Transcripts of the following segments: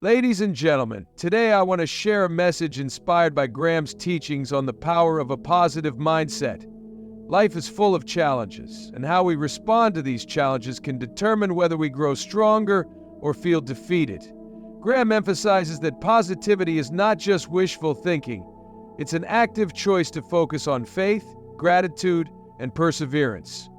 Ladies and gentlemen, today I want to share a message inspired by Graham's teachings on the power of a positive mindset. Life is full of challenges, and how we respond to these challenges can determine whether we grow stronger or feel defeated. Graham emphasizes that positivity is not just wishful thinking, it's an active choice to focus on faith, gratitude, and perseverance.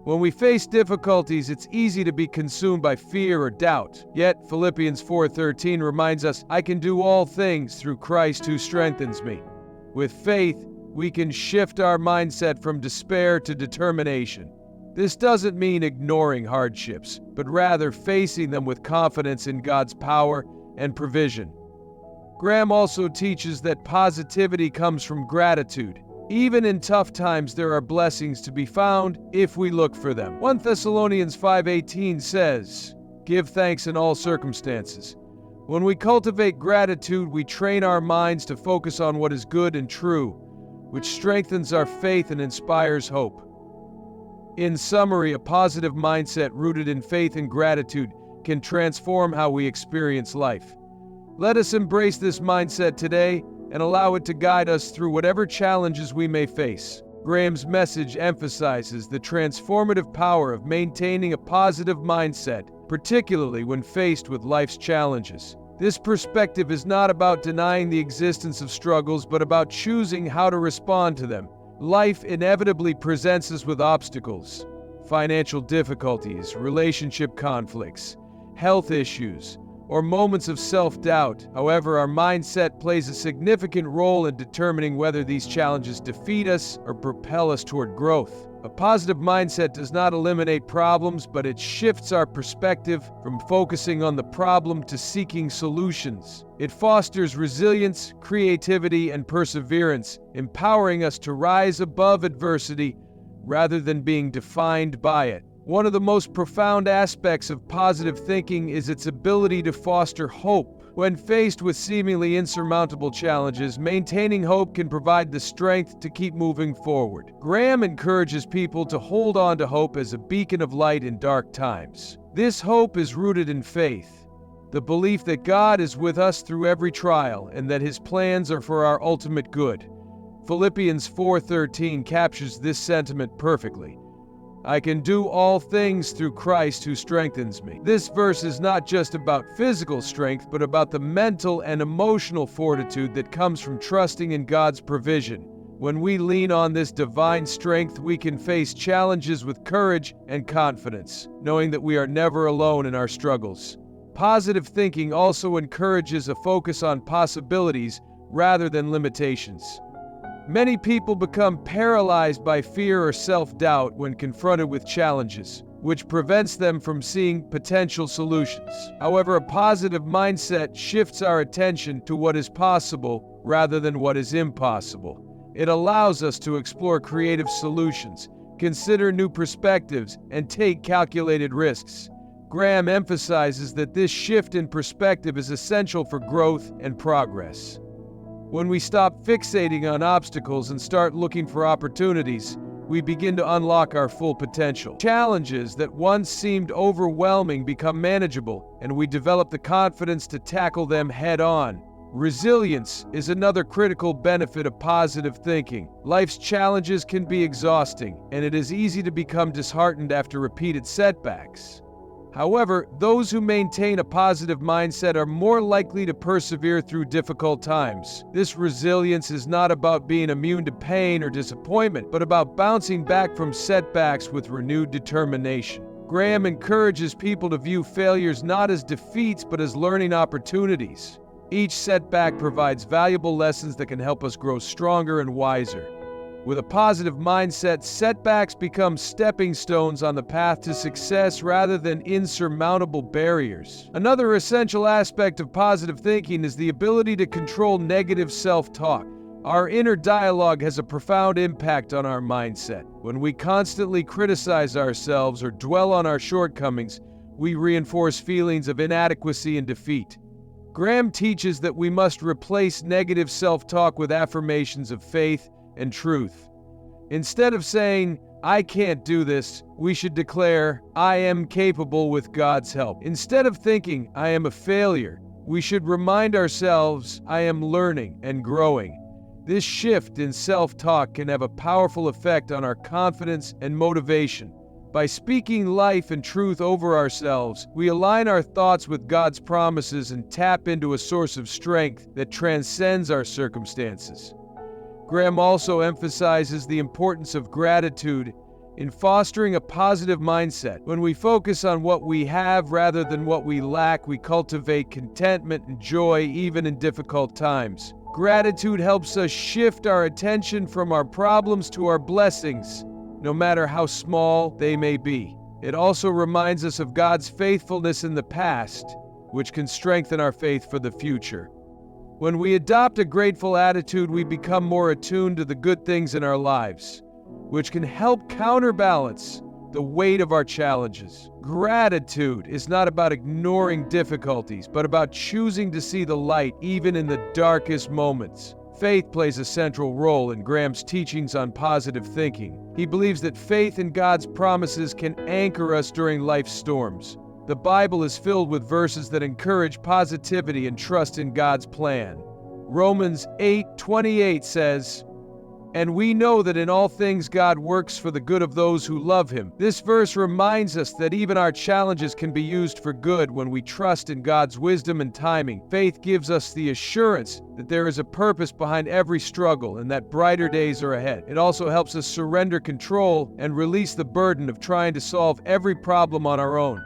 When we face difficulties, it's easy to be consumed by fear or doubt. Yet, Philippians 4:13 reminds us, "I can do all things through Christ who strengthens me." With faith, we can shift our mindset from despair to determination. This doesn't mean ignoring hardships, but rather facing them with confidence in God's power and provision. Graham also teaches that positivity comes from gratitude. Even in tough times, there are blessings to be found if we look for them. 1 Thessalonians 5:18 says, "Give thanks in all circumstances." When we cultivate gratitude, we train our minds to focus on what is good and true, which strengthens our faith and inspires hope. In summary, a positive mindset rooted in faith and gratitude can transform how we experience life. Let us embrace this mindset today and allow it to guide us through whatever challenges we may face. Graham's message emphasizes the transformative power of maintaining a positive mindset, particularly when faced with life's challenges. This perspective is not about denying the existence of struggles, but about choosing how to respond to them. Life inevitably presents us with obstacles, financial difficulties, relationship conflicts, health issues, or moments of self-doubt. However, our mindset plays a significant role in determining whether these challenges defeat us or propel us toward growth. A positive mindset does not eliminate problems, but it shifts our perspective from focusing on the problem to seeking solutions. It fosters resilience, creativity, and perseverance, empowering us to rise above adversity rather than being defined by it. One of the most profound aspects of positive thinking is its ability to foster hope. When faced with seemingly insurmountable challenges, maintaining hope can provide the strength to keep moving forward. Graham encourages people to hold on to hope as a beacon of light in dark times. This hope is rooted in faith, the belief that God is with us through every trial and that His plans are for our ultimate good. Philippians 4:13 captures this sentiment perfectly. "I can do all things through Christ who strengthens me." This verse is not just about physical strength, but about the mental and emotional fortitude that comes from trusting in God's provision. When we lean on this divine strength, we can face challenges with courage and confidence, knowing that we are never alone in our struggles. Positive thinking also encourages a focus on possibilities rather than limitations. Many people become paralyzed by fear or self-doubt when confronted with challenges, which prevents them from seeing potential solutions. However, a positive mindset shifts our attention to what is possible rather than what is impossible. It allows us to explore creative solutions, consider new perspectives, and take calculated risks. Graham emphasizes that this shift in perspective is essential for growth and progress. When we stop fixating on obstacles and start looking for opportunities, we begin to unlock our full potential. Challenges that once seemed overwhelming become manageable, and we develop the confidence to tackle them head-on. Resilience is another critical benefit of positive thinking. Life's challenges can be exhausting, and it is easy to become disheartened after repeated setbacks. However, those who maintain a positive mindset are more likely to persevere through difficult times. This resilience is not about being immune to pain or disappointment, but about bouncing back from setbacks with renewed determination. Graham encourages people to view failures not as defeats, but as learning opportunities. Each setback provides valuable lessons that can help us grow stronger and wiser. With a positive mindset, setbacks become stepping stones on the path to success rather than insurmountable barriers. Another essential aspect of positive thinking is the ability to control negative self-talk. Our inner dialogue has a profound impact on our mindset. When we constantly criticize ourselves or dwell on our shortcomings, we reinforce feelings of inadequacy and defeat. Graham teaches that we must replace negative self-talk with affirmations of faith and truth. Instead of saying, "I can't do this," we should declare, "I am capable with God's help." Instead of thinking, "I am a failure," we should remind ourselves, I am learning and growing. This shift in self-talk can have a powerful effect on our confidence and motivation. By speaking life and truth over ourselves, we align our thoughts with God's promises and tap into a source of strength that transcends our circumstances. Graham also emphasizes the importance of gratitude in fostering a positive mindset. When we focus on what we have rather than what we lack, we cultivate contentment and joy even in difficult times. Gratitude helps us shift our attention from our problems to our blessings, no matter how small they may be. It also reminds us of God's faithfulness in the past, which can strengthen our faith for the future. When we adopt a grateful attitude, we become more attuned to the good things in our lives, which can help counterbalance the weight of our challenges. Gratitude is not about ignoring difficulties, but about choosing to see the light even in the darkest moments. Faith plays a central role in Graham's teachings on positive thinking. He believes that faith in God's promises can anchor us during life's storms. The Bible is filled with verses that encourage positivity and trust in God's plan. Romans 8:28 says, "And we know that in all things God works for the good of those who love Him." This verse reminds us that even our challenges can be used for good when we trust in God's wisdom and timing. Faith gives us the assurance that there is a purpose behind every struggle and that brighter days are ahead. It also helps us surrender control and release the burden of trying to solve every problem on our own.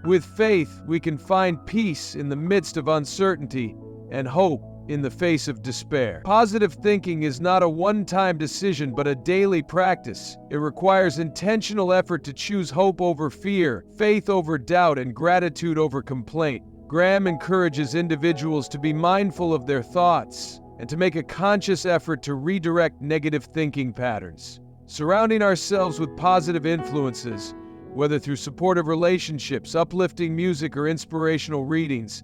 With faith, we can find peace in the midst of uncertainty and hope in the face of despair. Positive thinking is not a one-time decision, but a daily practice. It requires intentional effort to choose hope over fear, faith over doubt, and gratitude over complaint. Graham encourages individuals to be mindful of their thoughts and to make a conscious effort to redirect negative thinking patterns. Surrounding ourselves with positive influences, whether through supportive relationships, uplifting music, or inspirational readings,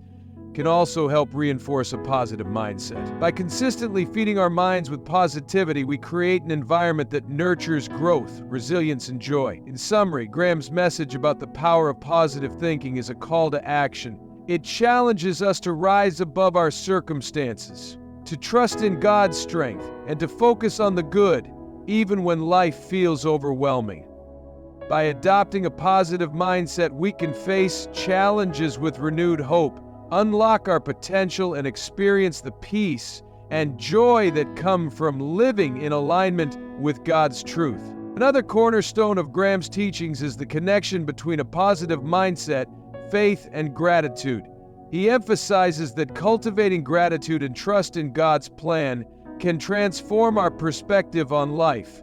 can also help reinforce a positive mindset. By consistently feeding our minds with positivity, we create an environment that nurtures growth, resilience, and joy. In summary, Graham's message about the power of positive thinking is a call to action. It challenges us to rise above our circumstances, to trust in God's strength, and to focus on the good, even when life feels overwhelming. By adopting a positive mindset, we can face challenges with renewed hope, unlock our potential, and experience the peace and joy that come from living in alignment with God's truth. Another cornerstone of Graham's teachings is the connection between a positive mindset, faith, and gratitude. He emphasizes that cultivating gratitude and trust in God's plan can transform our perspective on life.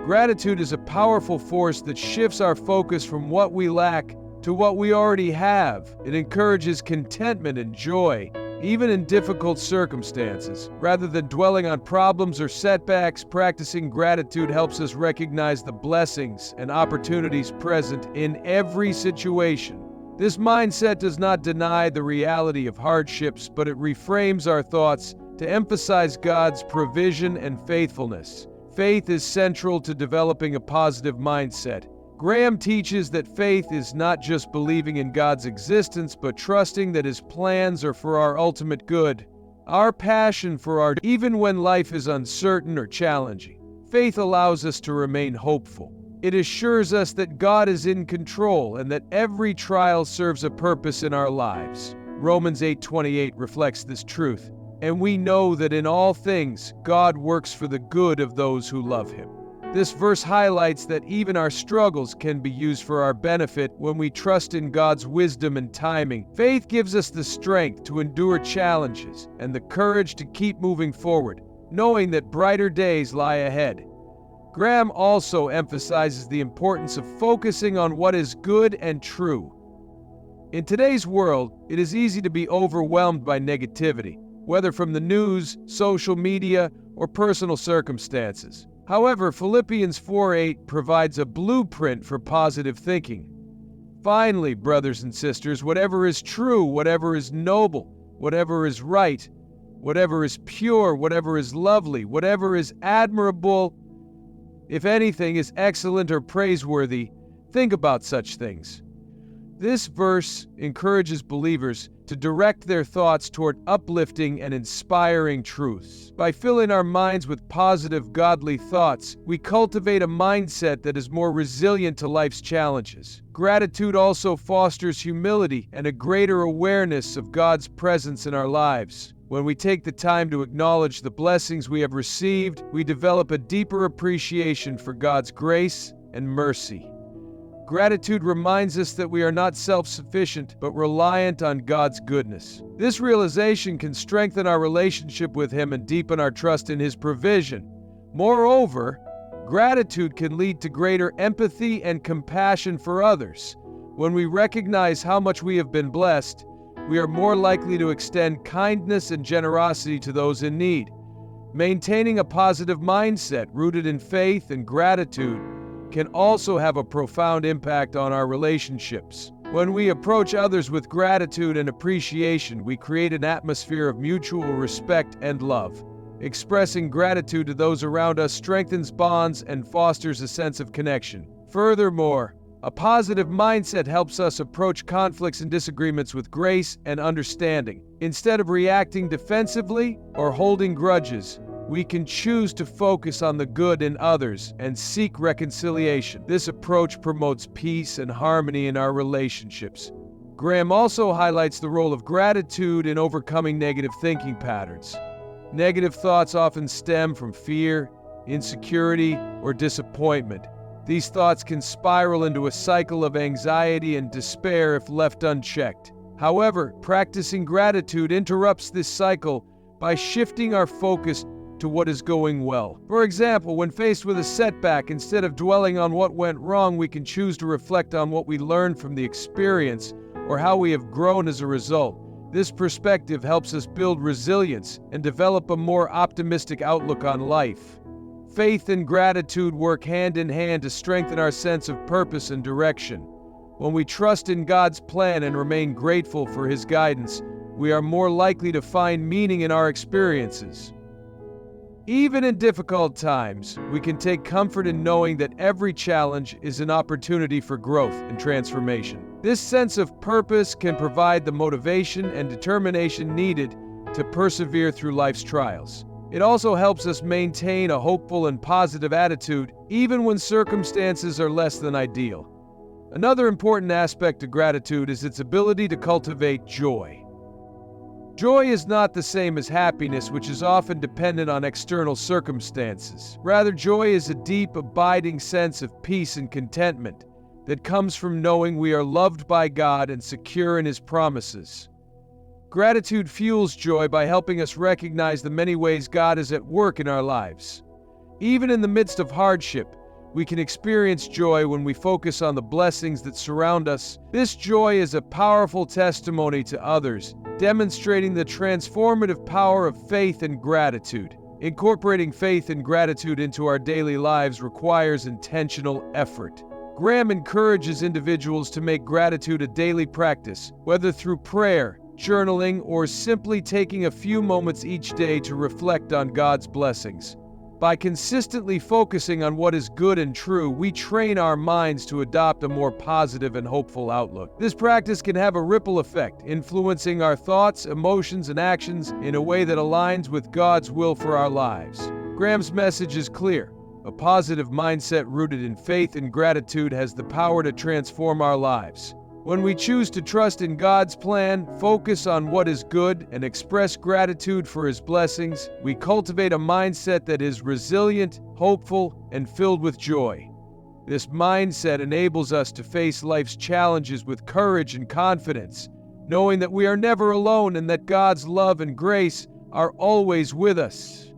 Gratitude is a powerful force that shifts our focus from what we lack to what we already have. It encourages contentment and joy, even in difficult circumstances. Rather than dwelling on problems or setbacks, practicing gratitude helps us recognize the blessings and opportunities present in every situation. This mindset does not deny the reality of hardships, but it reframes our thoughts to emphasize God's provision and faithfulness. Faith is central to developing a positive mindset. Graham teaches that faith is not just believing in God's existence, but trusting that His plans are for our ultimate good. Our passion for art, even when life is uncertain or challenging. Faith allows us to remain hopeful. It assures us that God is in control and that every trial serves a purpose in our lives. Romans 8:28 reflects this truth. And we know that in all things, God works for the good of those who love Him. This verse highlights that even our struggles can be used for our benefit when we trust in God's wisdom and timing. Faith gives us the strength to endure challenges and the courage to keep moving forward, knowing that brighter days lie ahead. Graham also emphasizes the importance of focusing on what is good and true. In today's world, it is easy to be overwhelmed by negativity, whether from the news, social media, or personal circumstances. However, Philippians 4:8 provides a blueprint for positive thinking. Finally, brothers and sisters, whatever is true, whatever is noble, whatever is right, whatever is pure, whatever is lovely, whatever is admirable, if anything is excellent or praiseworthy, think about such things. This verse encourages believers to direct their thoughts toward uplifting and inspiring truths. By filling our minds with positive, godly thoughts, we cultivate a mindset that is more resilient to life's challenges. Gratitude also fosters humility and a greater awareness of God's presence in our lives. When we take the time to acknowledge the blessings we have received, we develop a deeper appreciation for God's grace and mercy. Gratitude reminds us that we are not self-sufficient, but reliant on God's goodness. This realization can strengthen our relationship with Him and deepen our trust in His provision. Moreover, gratitude can lead to greater empathy and compassion for others. When we recognize how much we have been blessed, we are more likely to extend kindness and generosity to those in need. Maintaining a positive mindset rooted in faith and gratitude can also have a profound impact on our relationships. When we approach others with gratitude and appreciation, we create an atmosphere of mutual respect and love. Expressing gratitude to those around us strengthens bonds and fosters a sense of connection. Furthermore, a positive mindset helps us approach conflicts and disagreements with grace and understanding. Instead of reacting defensively or holding grudges, we can choose to focus on the good in others and seek reconciliation. This approach promotes peace and harmony in our relationships. Graham also highlights the role of gratitude in overcoming negative thinking patterns. Negative thoughts often stem from fear, insecurity, or disappointment. These thoughts can spiral into a cycle of anxiety and despair if left unchecked. However, practicing gratitude interrupts this cycle by shifting our focus to what is going well. For example, when faced with a setback, instead of dwelling on what went wrong, we can choose to reflect on what we learned from the experience or how we have grown as a result. This perspective helps us build resilience and develop a more optimistic outlook on life. Faith and gratitude work hand in hand to strengthen our sense of purpose and direction. When we trust in God's plan and remain grateful for His guidance, we are more likely to find meaning in our experiences. Even in difficult times, we can take comfort in knowing that every challenge is an opportunity for growth and transformation. This sense of purpose can provide the motivation and determination needed to persevere through life's trials. It also helps us maintain a hopeful and positive attitude, even when circumstances are less than ideal. Another important aspect of gratitude is its ability to cultivate joy. Joy is not the same as happiness, which is often dependent on external circumstances. Rather, joy is a deep, abiding sense of peace and contentment that comes from knowing we are loved by God and secure in His promises. Gratitude fuels joy by helping us recognize the many ways God is at work in our lives. Even in the midst of hardship, we can experience joy when we focus on the blessings that surround us. This joy is a powerful testimony to others, demonstrating the transformative power of faith and gratitude. Incorporating faith and gratitude into our daily lives requires intentional effort. Graham encourages individuals to make gratitude a daily practice, whether through prayer, journaling, or simply taking a few moments each day to reflect on God's blessings. By consistently focusing on what is good and true, we train our minds to adopt a more positive and hopeful outlook. This practice can have a ripple effect, influencing our thoughts, emotions, and actions in a way that aligns with God's will for our lives. Graham's message is clear. A positive mindset rooted in faith and gratitude has the power to transform our lives. When we choose to trust in God's plan, focus on what is good, and express gratitude for His blessings, we cultivate a mindset that is resilient, hopeful, and filled with joy. This mindset enables us to face life's challenges with courage and confidence, knowing that we are never alone and that God's love and grace are always with us.